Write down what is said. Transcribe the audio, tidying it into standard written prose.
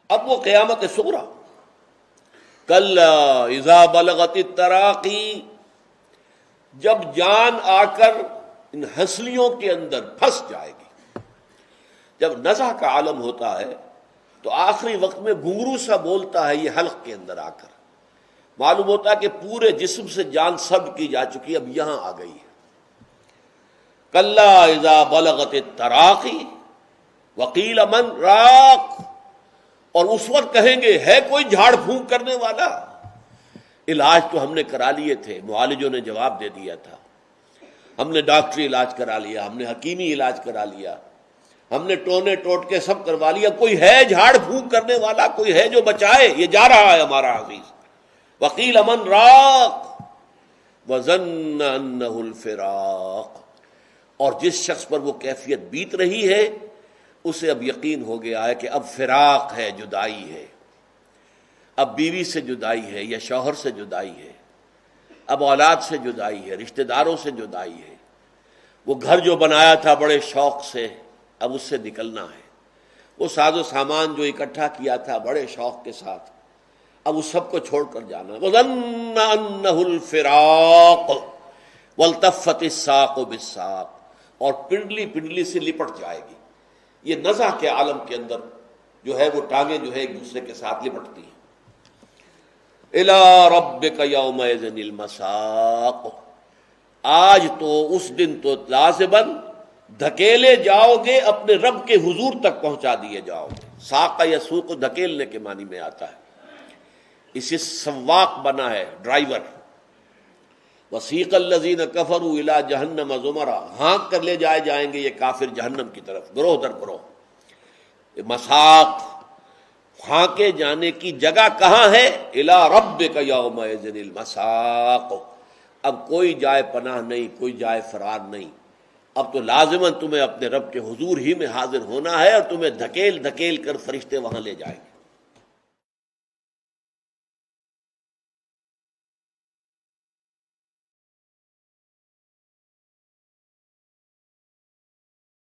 اب وہ قیامت صغریٰ، کلا اذا بلغت التراقی، جب جان آ کر ان ہنسلیوں کے اندر پھنس جائے گی۔ جب نزع کا عالم ہوتا ہے تو آخری وقت میں گھنگرو سا بولتا ہے یہ حلق کے اندر آ کر، معلوم ہوتا ہے کہ پورے جسم سے جان سلب کی جا چکی، اب یہاں آ گئی ہے۔ کلا اذا بلغت التراقی وقیل من راق، اور اس وقت کہیں گے ہے کوئی جھاڑ پھونک کرنے والا؟ علاج تو ہم نے کرا لیے تھے، معالجوں نے جواب دے دیا تھا، ہم نے ڈاکٹری علاج کرا لیا، ہم نے حکیمی علاج کرا لیا، ہم نے ٹونے ٹوٹکے سب کروا لیا، کوئی ہے جھاڑ پھونک کرنے والا؟ کوئی ہے جو بچائے؟ یہ جا رہا ہے ہمارا عزیز۔ وقیل من راق وظن انہ الفراق، اور جس شخص پر وہ کیفیت بیت رہی ہے اسے اب یقین ہو گیا ہے کہ اب فراق ہے، جدائی ہے، اب بیوی سے جدائی ہے یا شوہر سے جدائی ہے، اب اولاد سے جدائی ہے، رشتہ داروں سے جدائی ہے، وہ گھر جو بنایا تھا بڑے شوق سے اب اس سے نکلنا ہے، وہ ساز و سامان جو اکٹھا کیا تھا بڑے شوق کے ساتھ اب اس سب کو چھوڑ کر جانا۔ وَظَنَّ أَنَّهُ الْفِرَاقُ وَالْتَفَّتِ السَّاقُ بِالسَّاقِ، اور پنڈلی پنڈلی سے لپٹ جائے گی۔ یہ نزع کے عالم کے اندر جو ہے وہ ٹانگیں جو ہے ایک دوسرے کے ساتھ لپٹتی ہیں۔ إِلَىٰ رَبِّكَ يَوْمَئِذٍ الْمَسَاقُ، آج تو اس دن تو لازماً دھکیلے جاؤ گے، اپنے رب کے حضور تک پہنچا دیے جاؤ گے۔ ساق یسوق دھکیلنے کے معنی میں آتا ہے، اسے سواق بنا ہے، ڈرائیور۔ وسیق الذین کفروا الی جہنم زمرا، ہانک کر لے جائے جائیں گے یہ کافر جہنم کی طرف، گروہ در گروہ۔ مساق، ہانکے جانے کی جگہ کہاں ہے؟ الی ربک یومئذ المساق، اب کوئی جائے پناہ نہیں، کوئی جائے فرار نہیں، اب تو لازماً تمہیں اپنے رب کے حضور ہی میں حاضر ہونا ہے، اور تمہیں دھکیل دھکیل کر فرشتے وہاں لے جائیں گے۔